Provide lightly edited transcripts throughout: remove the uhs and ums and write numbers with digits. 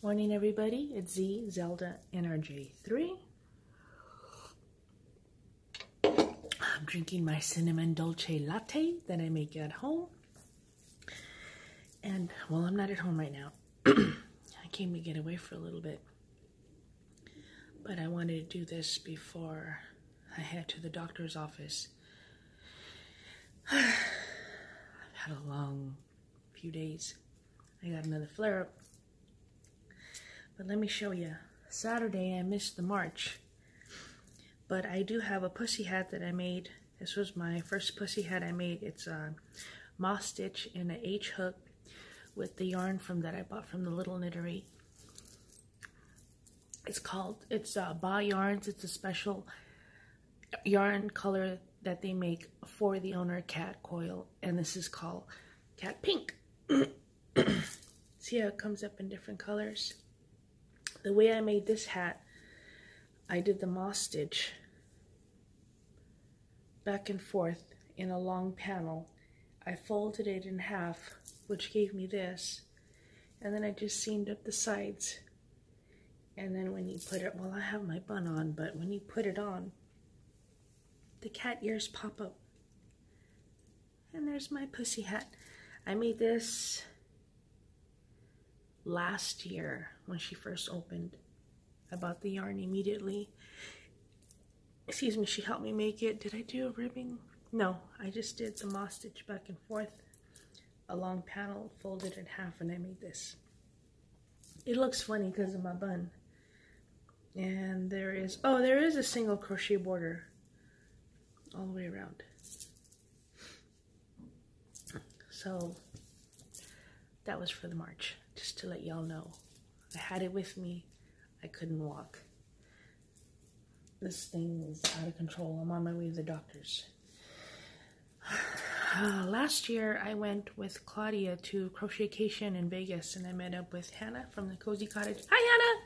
Morning, everybody. It's Z, Zelda, NRJ3. I'm drinking my cinnamon dolce latte that I make at home. And, well, I'm not at home right now. I came to get away for a little bit. But I wanted to do this before I head to the doctor's office. I've had a long few days. I got another flare-up. But let me show you. Saturday, I missed the march. But I do have a pussy hat that I made. This was my first pussy hat I made. It's a moss stitch and an H hook with the yarn that I bought from the Little Knittery. It's Ba Yarns. It's a special yarn color that they make for the owner, Cat Coil. And this is called Cat Pink. See how it comes up in different colors? The way I made this hat, I did the moss stitch back and forth in a long panel. I folded it in half, which gave me this, and then I just seamed up the sides. And then when you put it, well, I have my bun on, but when you put it on, the cat ears pop up. And there's my pussy hat. I made this last year when she first opened. I bought the yarn immediately. Excuse me, she helped me make it. Did I do a ribbing? No, I just did the moss stitch back and forth. A long panel, folded in half, and I made this. It looks funny because of my bun. And there is a single crochet border all the way around. So that was for the march, just to let y'all know. I had it with me. I couldn't walk. This thing is out of control. I'm on my way to the doctor's. Last year, I went with Claudia to Crochetcation in Vegas, and I met up with Hannah from the Cozy Cottage. Hi,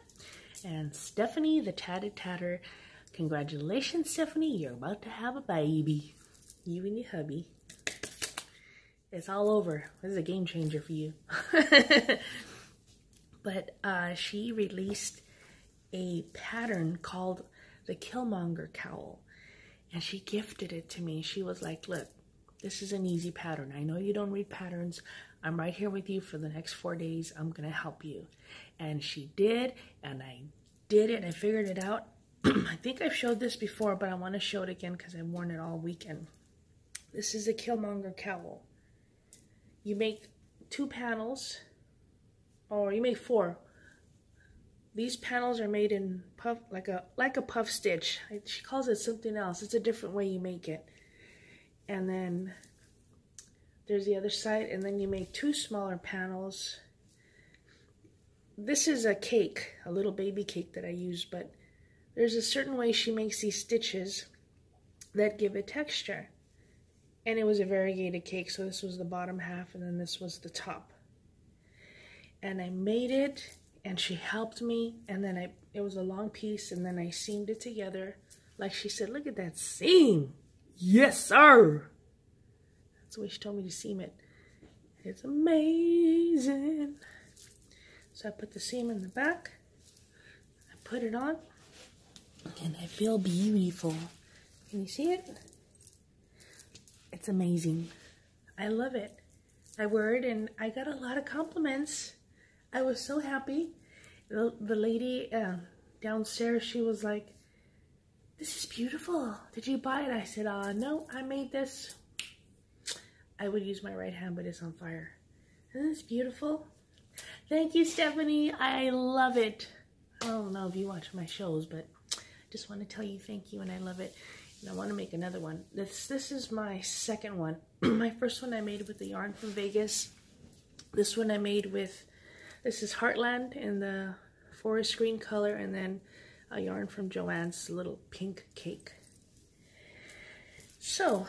Hannah! And Stephanie, the Tatted Tatter. Congratulations, Stephanie. You're about to have a baby. You and your hubby. It's all over. This is a game changer for you. But she released a pattern called the Killmonger Cowl. And she gifted it to me. She was like, look, this is an easy pattern. I know you don't read patterns. I'm right here with you for the next 4 days. I'm going to help you. And she did. And I did it. I figured it out. I think I've showed this before, but I want to show it again because I've worn it all weekend. This is a Killmonger Cowl. You make 2 panels, or you make 4. These panels are made in puff, like a puff stitch. She calls it something else. It's a different way you make it. And then there's the other side, and then you make 2 smaller panels. This is a cake, a little baby cake that I use, but there's a certain way she makes these stitches that give it texture. And it was a variegated cake, so this was the bottom half, and then this was the top. And I made it, and she helped me, and then it was a long piece, and then I seamed it together. Like she said, look at that seam. Yes, sir. That's the way she told me to seam it. It's amazing. So I put the seam in the back. I put it on, and I feel beautiful. Can you see it? It's amazing. I love it. I wear it, and I got a lot of compliments. I was so happy. The lady downstairs, she was like, this is beautiful. Did you buy it? I said, no, I made this. I would use my right hand, but it's on fire. Isn't this beautiful? Thank you, Stephanie. I love it. I don't know if you watch my shows, but I just want to tell you thank you, and I love it. And I want to make another one. This is my second one. My first one I made with the yarn from Vegas. This one I made with, this is Heartland in the forest green color, and then a yarn from Joann's little pink cake. So,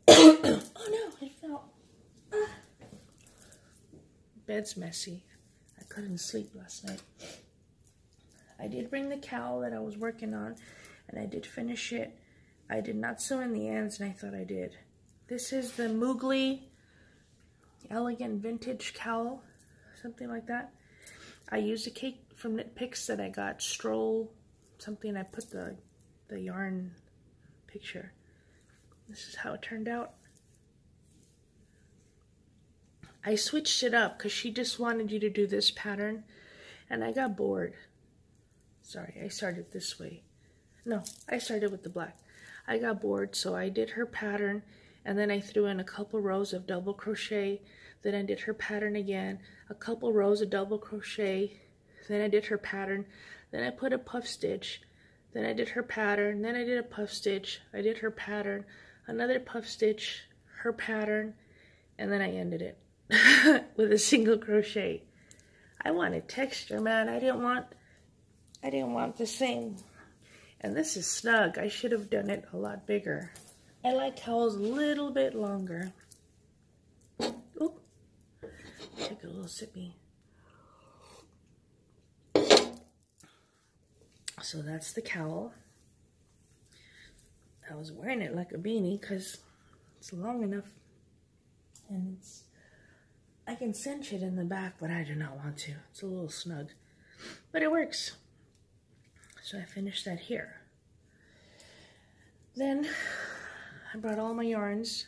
oh no, it fell. Bed's messy. I couldn't sleep last night. I did bring the cowl that I was working on, and I did finish it. I did not sew in the ends, and I thought I did. This is the Moogly Elegant Vintage Cowl, something like that. I used a cake from Knit Picks that I got, Stroll something. I put the yarn picture. This is how it turned out. I switched it up because she just wanted you to do this pattern, and I got bored. Sorry, I started this way. No, I started with the black. I got bored, so I did her pattern, and then I threw in a couple rows of double crochet. Then I did her pattern again, a couple rows of double crochet. Then I did her pattern. Then I put a puff stitch. Then I did her pattern. Then I did a puff stitch. I did her pattern, another puff stitch, her pattern, and then I ended it with a single crochet. I wanted texture, man. I didn't want the same. And this is snug. I should have done it a lot bigger. I like cowls a little bit longer. Ooh. Take a little sippy. So that's the cowl. I was wearing it like a beanie because it's long enough, and I can cinch it in the back, but I do not want to. It's a little snug, but it works. So I finished that here. Then I brought all my yarns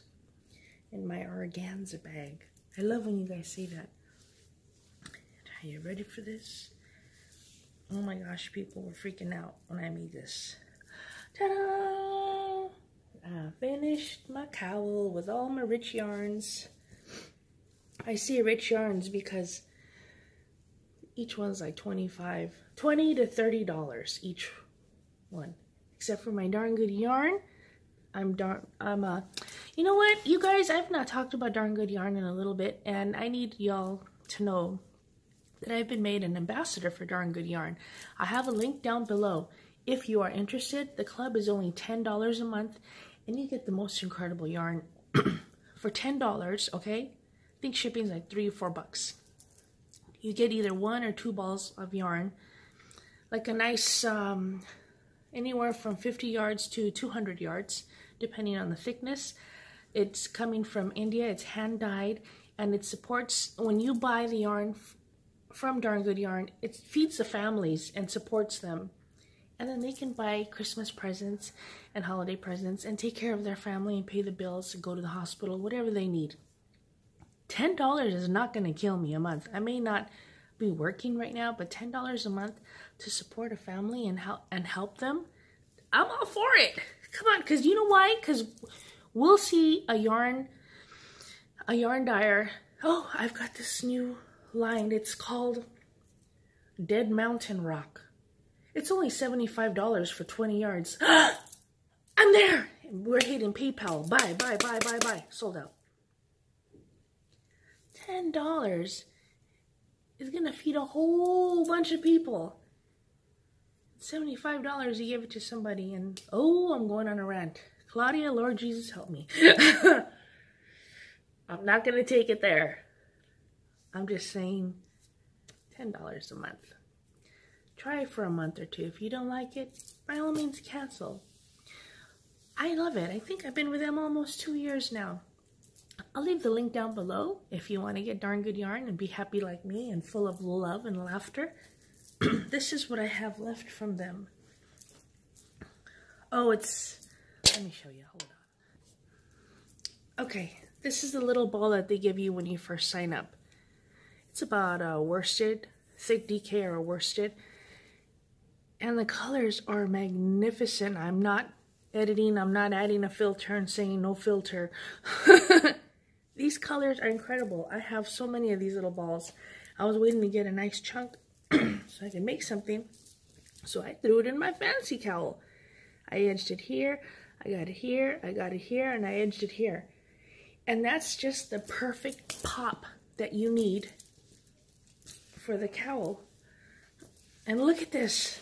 in my organza bag. I love when you guys say that. Are you ready for this? Oh my gosh, people were freaking out when I made this. Ta-da! I finished my cowl with all my rich yarns. I say rich yarns because each one's like $20 to $30 each one. Except for my darn good yarn. You know what, you guys, I've not talked about darn good yarn in a little bit, and I need y'all to know that I've been made an ambassador for darn good yarn. I have a link down below. If you are interested, the club is only $10 a month, and you get the most incredible yarn for $10, okay? I think shipping's like $3 or $4. You get either 1 or 2 balls of yarn, like a nice, anywhere from 50 yards to 200 yards, depending on the thickness. It's coming from India, it's hand dyed, and it supports, when you buy the yarn from Darn Good Yarn, it feeds the families and supports them. And then they can buy Christmas presents and holiday presents and take care of their family and pay the bills and go to the hospital, whatever they need. $10 is not going to kill me a month. I may not be working right now, but $10 a month to support a family and help them, I'm all for it. Come on, because you know why? Because we'll see a yarn dyer. Oh, I've got this new line. It's called Dead Mountain Rock. It's only $75 for 20 yards. I'm there. We're hitting PayPal. Buy. Sold out. $10 is going to feed a whole bunch of people. $75, you give it to somebody, and oh, I'm going on a rant. Claudia, Lord Jesus, help me. I'm not going to take it there. I'm just saying $10 a month. Try it for a month or two. If you don't like it, by all means cancel. I love it. I think I've been with them almost 2 years now. I'll leave the link down below if you want to get Darn Good Yarn and be happy like me and full of love and laughter. This is what I have left from them. Oh, let me show you. Hold on. Okay, this is the little ball that they give you when you first sign up. It's about worsted, thick DK or worsted. And the colors are magnificent. I'm not editing, I'm not adding a filter and saying no filter. These colors are incredible. I have so many of these little balls. I was waiting to get a nice chunk so I can make something. So I threw it in my fancy cowl. I edged it here, I got it here, I got it here, and I edged it here. And that's just the perfect pop that you need for the cowl. And look at this.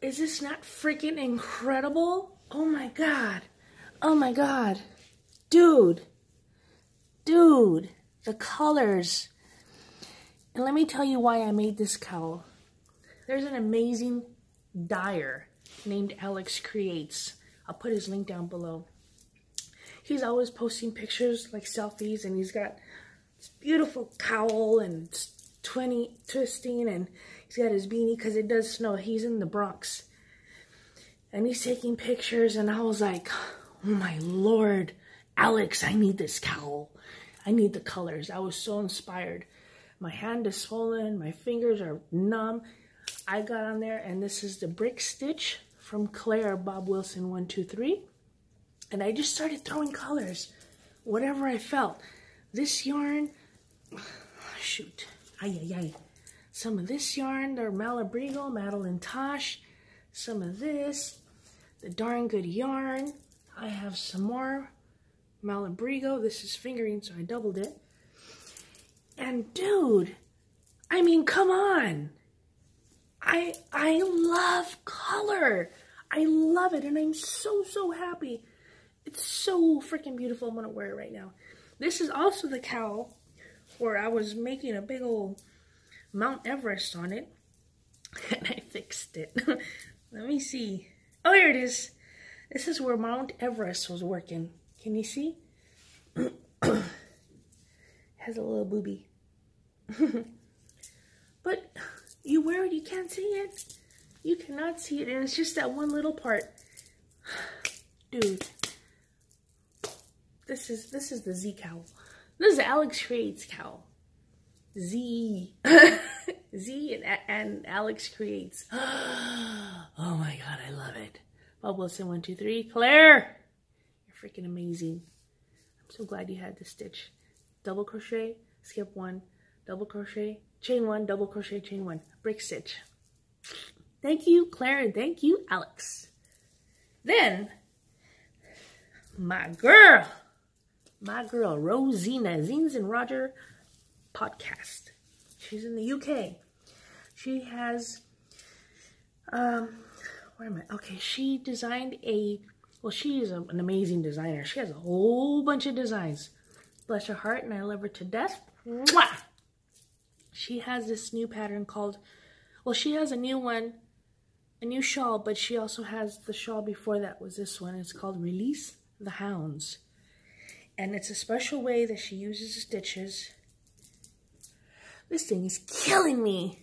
Is this not freaking incredible? Oh my god. Oh my god. Dude, the colors. And let me tell you why I made this cowl. There's an amazing dyer named Alex Creates. I'll put his link down below. He's always posting pictures, like selfies, and he's got this beautiful cowl and twisting, and he's got his beanie because it does snow. He's in the Bronx. And he's taking pictures, and I was like, oh my Lord, Alex, I need this cowl. I need the colors. I was so inspired. My hand is swollen. My fingers are numb. I got on there, and this is the brick stitch from Claire Bob Wilson 123. And I just started throwing colors, whatever I felt. This yarn, shoot, some of this yarn, the Malabrigo, Madeline Tosh, some of this, the Darn Good yarn. I have some more Malabrigo. This is fingering, so I doubled it. And dude, I mean, come on. I love color. I love it, and I'm so happy. It's so freaking beautiful. I'm gonna wear it right now. This is also the cowl where I was making a big old Mount Everest on it, and I fixed it. Let me see. Oh, here it is. This is where Mount Everest was working. Can you see? Has a little booby. But you wear it, you can't see it. You cannot see it, and it's just that one little part. Dude, this is the Z cowl. This is the Alex Creates cowl. Z. Z and Alex Creates. Oh my God, I love it. Bob Wilson 123. Claire, you're freaking amazing. I'm so glad you had this stitch. Double crochet, skip one, double crochet, chain one, double crochet, chain one, brick stitch. Thank you, Claire, and thank you, Alex. Then, my girl, Rosina, Zines and Roger podcast. She's in the UK. She has, where am I? Okay, she designed well, she is an amazing designer. She has a whole bunch of designs. Bless her heart, and I love her to death. Mwah! She has this new pattern called, well, she has a new one, a new shawl, but she also has the shawl before that was this one. It's called Release the Hounds. And it's a special way that she uses the stitches. This thing is killing me.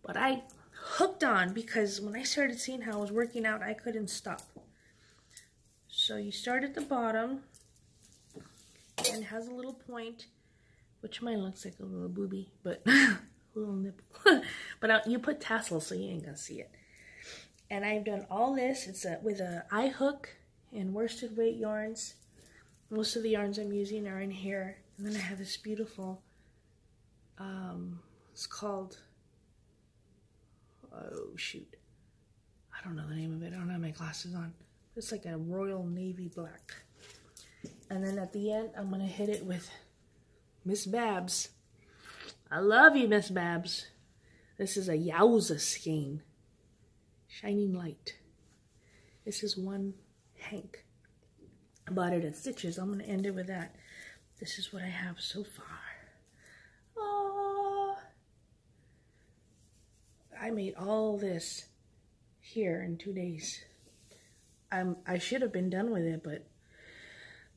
But I hooked on because when I started seeing how it was working out, I couldn't stop. So you start at the bottom, and it has a little point, which mine looks like a little booby, but a little nipple. But you put tassels, so you ain't gonna see it. And I've done all this. It's with a eye hook and worsted weight yarns. Most of the yarns I'm using are in here. And then I have this beautiful, it's called, oh shoot, I don't know the name of it. I don't have my glasses on. It's like a royal navy black. And then at the end, I'm gonna hit it with Miss Babs. I love you, Miss Babs. This is a Yowza skein. Shining Light. This is one hank. I bought it at Stitches. I'm going to end it with that. This is what I have so far. Oh, I made all this here in 2 days. I should have been done with it, but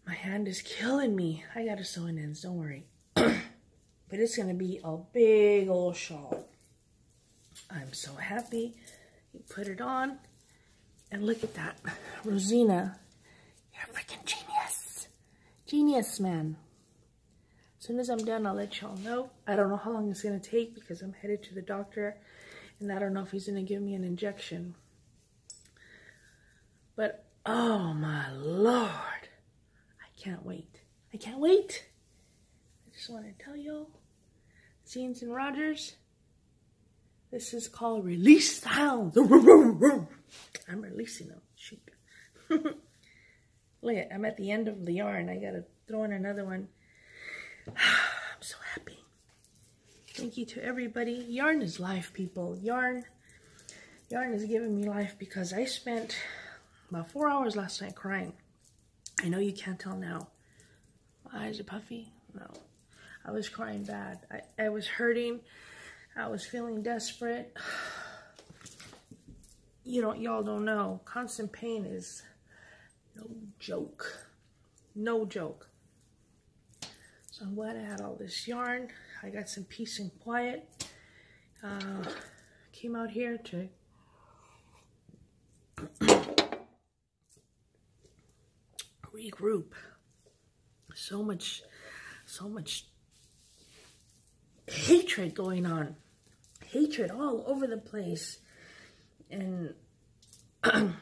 my hand is killing me. I got to sew in ends, don't worry. But it's going to be a big old shawl. I'm so happy. You put it on, and look at that. Rosina, you're a freaking genius. Genius, man. As soon as I'm done, I'll let y'all know. I don't know how long it's going to take because I'm headed to the doctor, and I don't know if he's going to give me an injection. But, oh my Lord. I can't wait. I can't wait. I just want to tell y'all, Zines and Rogers, this is called Release the Hounds. I'm releasing them. Shoot. Look at, I'm at the end of the yarn. I gotta throw in another one. I'm so happy. Thank you to everybody. Yarn is life, people. Yarn is giving me life because I spent about 4 hours last night crying. I know you can't tell now. My eyes are puffy. No. I was crying bad. I was hurting. I was feeling desperate. Y'all don't know. Constant pain is no joke. No joke. So I'm glad I had all this yarn. I got some peace and quiet. Came out here to regroup. So much hatred going on. Hatred all over the place. And I'm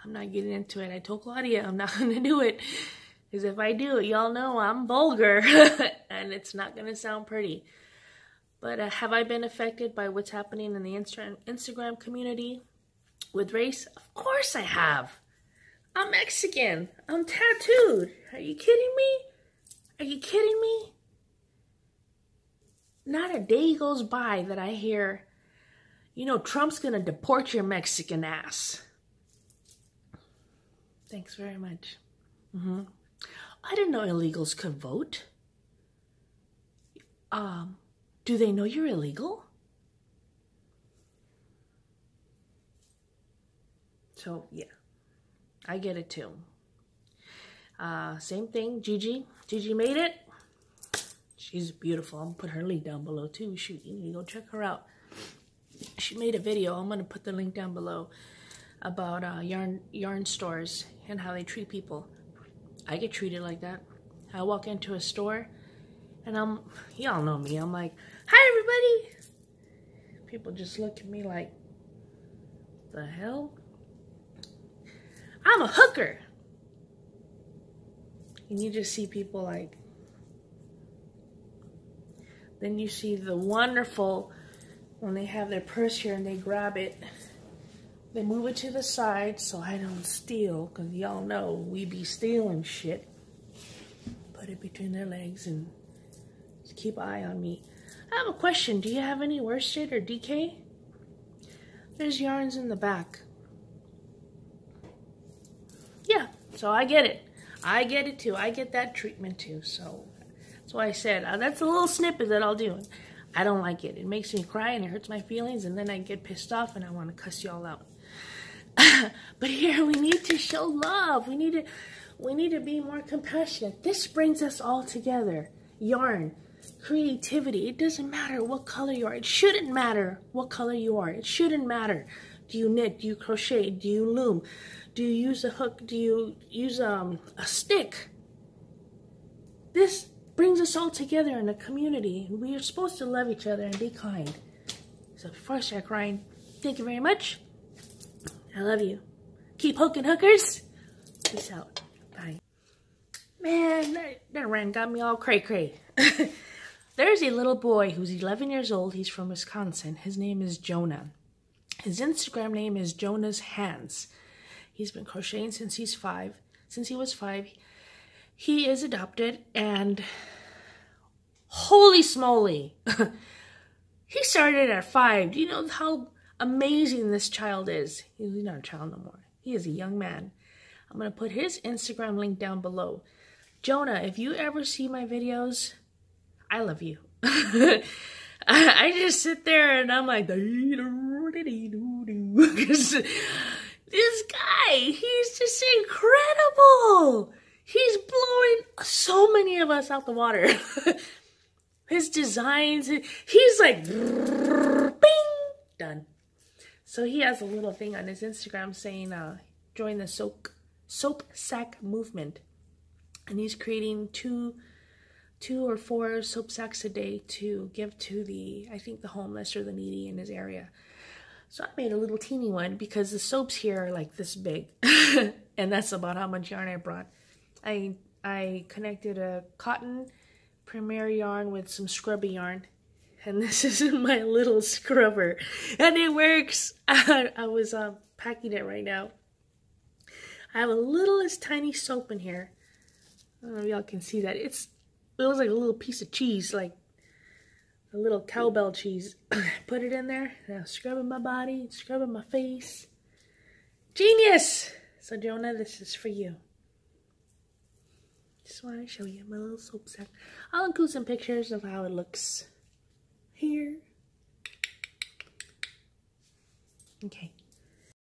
not getting into it. I told Claudia I'm not going to do it. Because if I do it, y'all know I'm vulgar. And it's not going to sound pretty. But have I been affected by what's happening in the Instagram community with race? Of course I have. I'm Mexican. I'm tattooed. Are you kidding me? Are you kidding me? Not a day goes by that I hear, you know, Trump's going to deport your Mexican ass. Thanks very much. I didn't know illegals could vote. Do they know you're illegal? So, yeah. I get it too. Same thing, GGmadeit. She's beautiful. I'm going to put her link down below too. Shoot, you need to go check her out. She made a video. I'm going to put the link down below about yarn stores and how they treat people. I get treated like that. I walk into a store and y'all know me. I'm like, hi everybody. People just look at me like, the hell? I'm a hooker. And you just see people like, then you see the wonderful, when they have their purse here and they grab it, they move it to the side so I don't steal, because y'all know we be stealing shit. Put it between their legs and just keep an eye on me. I have a question. Do you have any worsted or DK? There's yarns in the back. Yeah, so I get it. I get it too. I get that treatment too. So that's why I said, that's a little snippet that I'll do. I don't like it. It makes me cry and it hurts my feelings, and then I get pissed off and I want to cuss y'all out. But here we need to show love. We need to be more compassionate. This brings us all together. Yarn, creativity. It doesn't matter what color you are. It shouldn't matter what color you are. It shouldn't matter. Do you knit? Do you crochet? Do you loom? Do you use a hook? Do you use a stick? This brings us all together in a community. We are supposed to love each other and be kind. So before I start crying, thank you very much. I love you. Keep hooking, hookers. Peace out. Bye. Man, that rant got me all cray-cray. There's a little boy who's 11 years old. He's from Wisconsin. His name is Jonah. His Instagram name is Jonah's Hands. He's been crocheting since he was 5. He is adopted, and holy smoly, he started at 5. Do you know how amazing this child is? He's not a child no more. He is a young man. I'm going to put his Instagram link down below. Jonah, if you ever see my videos, I love you. I just sit there and I'm like, this guy, he's just incredible. He's blowing so many of us out the water. His designs, he's like, bing, done. So he has a little thing on his Instagram saying, join the soap sack movement. And he's creating two or 4 soap sacks a day to give to I think the homeless or the needy in his area. So I made a little teeny one because the soaps here are like this big. And that's about how much yarn I brought. I connected a cotton premier yarn with some scrubby yarn. And this is my little scrubber. And it works. I was packing it right now. I have a littlest tiny soap in here. I don't know if y'all can see that. It looks like a little piece of cheese, like a little cowbell cheese. Put it in there. Now scrubbing my body, scrubbing my face. Genius! So Jonah, this is for you. Just want to show you my little soap sack. I'll include some pictures of how it looks here. Okay.